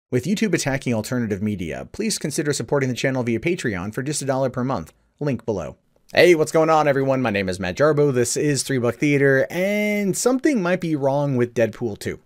With YouTube attacking alternative media, please consider supporting the channel via Patreon for just $1 per month. Link below. Hey, what's going on, everyone? My name is Matt Jarbo. This is 3 Buck Theater, and something might be wrong with Deadpool 2.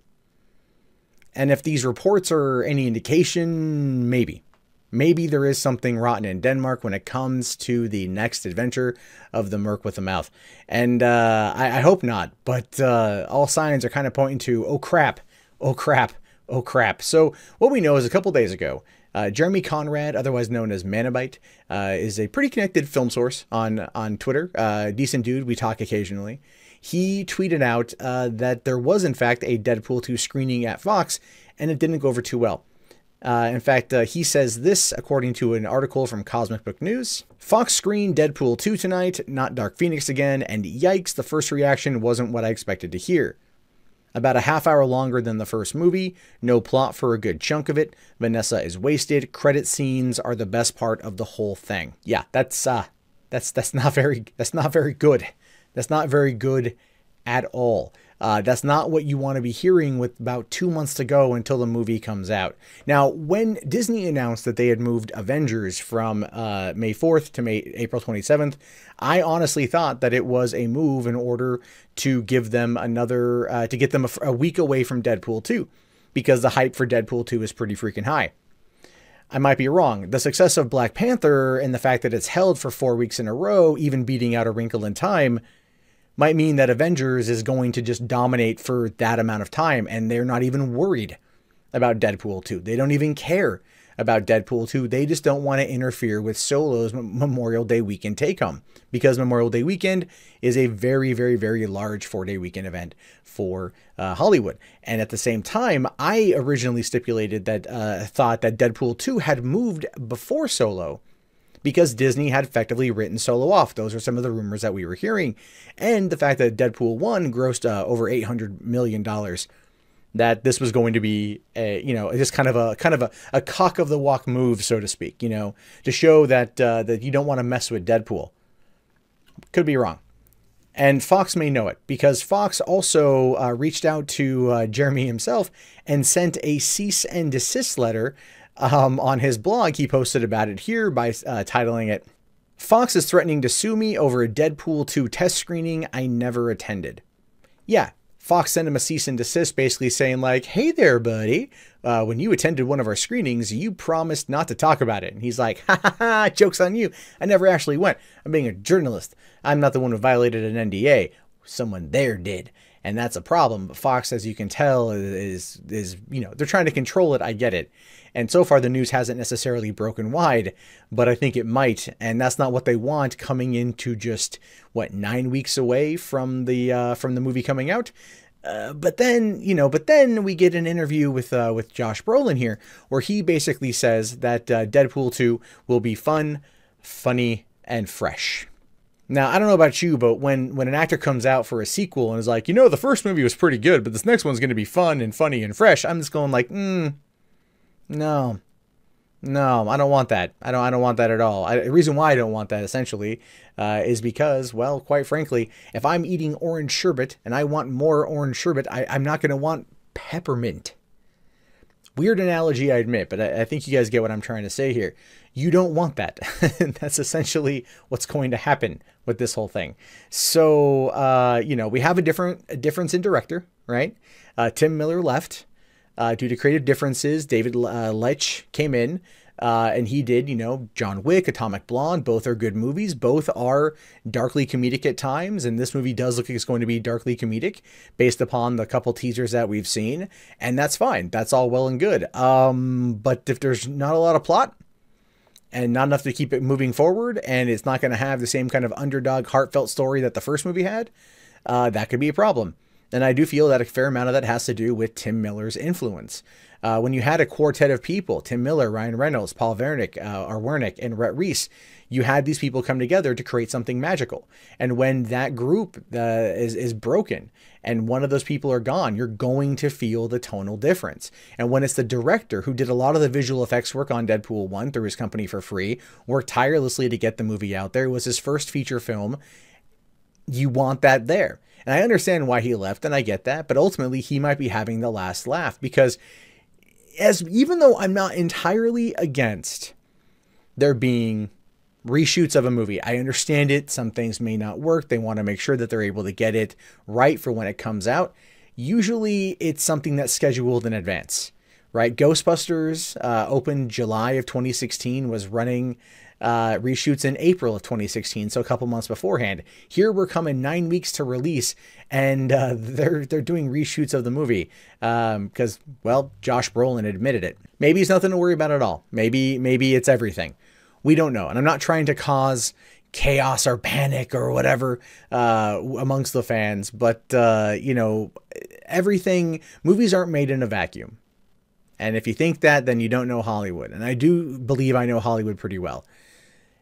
And if these reports are any indication, maybe. Maybe there is something rotten in Denmark when it comes to the next adventure of the Merc with a Mouth. And I hope not, but all signs are kind of pointing to, oh crap, oh crap. Oh crap. So what we know is a couple days ago, Jeremy Conrad, otherwise known as Manabite, is a pretty connected film source on Twitter. Decent dude, we talk occasionally. He tweeted out that there was in fact a Deadpool 2 screening at Fox, and it didn't go over too well. In fact, he says this, according to an article from Cosmic Book News. Fox screened Deadpool 2 tonight, not Dark Phoenix again, and yikes, the first reaction wasn't what I expected to hear. About a half hour longer than the first movie, no plot for a good chunk of it, Vanessa is wasted, credit scenes are the best part of the whole thing. Yeah, that's not very good. That's not very good at all. That's not what you want to be hearing with about 2 months to go until the movie comes out. Now, when Disney announced that they had moved Avengers from May 4th to April 27th, I honestly thought that it was a move in order to give them another, to get them a week away from Deadpool 2, because the hype for Deadpool 2 is pretty freaking high. I might be wrong. The success of Black Panther and the fact that it's held for 4 weeks in a row, even beating out A Wrinkle in Time, might mean that Avengers is going to just dominate for that amount of time, and they're not even worried about Deadpool 2. They don't even care about Deadpool 2. They just don't want to interfere with Solo's Memorial Day weekend take-home, because Memorial Day weekend is a very, very, very large 4-day weekend event for Hollywood. And at the same time, I originally stipulated that thought that Deadpool 2 had moved before Solo, because Disney had effectively written Solo off. Those are some of the rumors that we were hearing. And the fact that Deadpool 1 grossed over $800 million, that this was going to be just kind of a cock of the walk move, so to speak, to show that that you don't want to mess with Deadpool. Could be wrong. And Fox may know it, because Fox also reached out to Jeremy himself and sent a cease and desist letter. On his blog, he posted about it here by titling it, "Fox is threatening to sue me over a Deadpool 2 test screening I never attended." Yeah, Fox sent him a cease and desist, basically saying like, hey there, buddy, when you attended one of our screenings, you promised not to talk about it. And he's like, ha ha ha, joke's on you. I never actually went. I'm being a journalist. I'm not the one who violated an NDA. Someone there did. And that's a problem. But Fox, as you can tell, is they're trying to control it. I get it. And so far, the news hasn't necessarily broken wide, but I think it might. And that's not what they want coming into just, what, 9 weeks away from the movie coming out. But then we get an interview with Josh Brolin here, where he basically says that Deadpool 2 will be fun, funny, and fresh. Now, I don't know about you, but when an actor comes out for a sequel and is like, the first movie was pretty good, but this next one's going to be fun and funny and fresh, I'm just going like, no, I don't want that. I don't want that at all. The reason why I don't want that, essentially, is because, well, quite frankly, if I'm eating orange sherbet and I want more orange sherbet, I'm not going to want peppermint. Weird analogy, I admit, but I think you guys get what I'm trying to say here. You don't want that. That's essentially what's going to happen with this whole thing. So, we have a difference in director, right? Tim Miller left due to creative differences. David Leitch came in, and he did, John Wick, Atomic Blonde. Both are good movies. Both are darkly comedic at times, and this movie does look like it's going to be darkly comedic based upon the couple teasers that we've seen, and that's fine. That's all well and good. But if there's not a lot of plot and not enough to keep it moving forward, and it's not going to have the same kind of underdog, heartfelt story that the first movie had, that could be a problem. And I do feel that a fair amount of that has to do with Tim Miller's influence. When you had a quartet of people, Tim Miller, Ryan Reynolds, Paul Wernick, and Rhett Reese, you had these people come together to create something magical. And when that group is broken and one of those people are gone, you're going to feel the tonal difference. And when it's the director who did a lot of the visual effects work on Deadpool 1 through his company For Free, worked tirelessly to get the movie out there, it was his first feature film, you want that there. And I understand why he left, and I get that, but ultimately he might be having the last laugh, because even though I'm not entirely against there being reshoots of a movie, I understand it. Some things may not work. They want to make sure that they're able to get it right for when it comes out. Usually it's something that's scheduled in advance, right? Ghostbusters opened July of 2016, was running reshoots in April of 2016, so a couple months beforehand. Here we're coming 9 weeks to release, and they're doing reshoots of the movie because, well, Josh Brolin admitted it. Maybe it's nothing to worry about at all. Maybe it's everything. We don't know, and I'm not trying to cause chaos or panic or whatever amongst the fans, but you know, movies aren't made in a vacuum. And if you think that, then you don't know Hollywood. And I do believe I know Hollywood pretty well.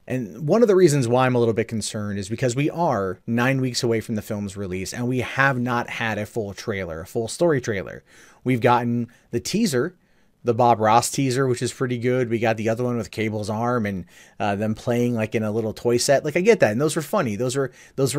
And one of the reasons why I'm a little bit concerned is because we are 9 weeks away from the film's release, and we have not had a full trailer, a full story trailer. We've gotten the teaser, the Bob Ross teaser, which is pretty good. We got the other one with Cable's arm and them playing like in a little toy set. Like, I get that, and those were funny. Those were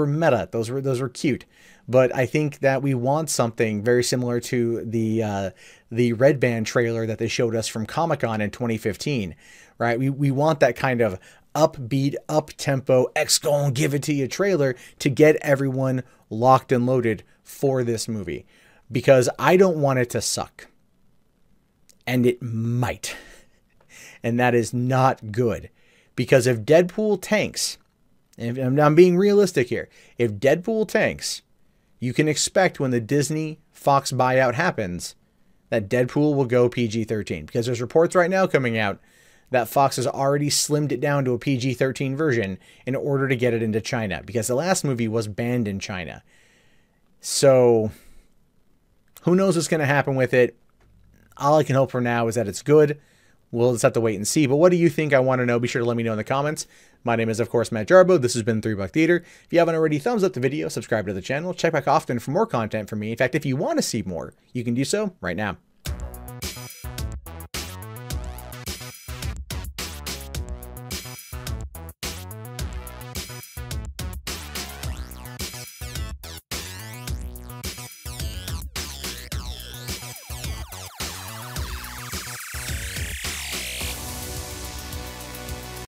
meta. Those were cute. But I think that we want something very similar to the Red Band trailer that they showed us from Comic-Con in 2015, right? We want that kind of upbeat, up-tempo, gonna give it to you trailer to get everyone locked and loaded for this movie, because I don't want it to suck. And it might. And that is not good. Because if Deadpool tanks, and I'm being realistic here, if Deadpool tanks, you can expect when the Disney Fox buyout happens that Deadpool will go PG-13. Because there's reports right now coming out that Fox has already slimmed it down to a PG-13 version in order to get it into China, because the last movie was banned in China. So who knows what's going to happen with it? All I can hope for now is that it's good. We'll just have to wait and see. But what do you think? I want to know. Be sure to let me know in the comments. My name is, of course, Matt Jarbo. This has been 3 Buck Theater. If you haven't already, thumbs up the video, subscribe to the channel, check back often for more content from me. In fact, if you want to see more, you can do so right now.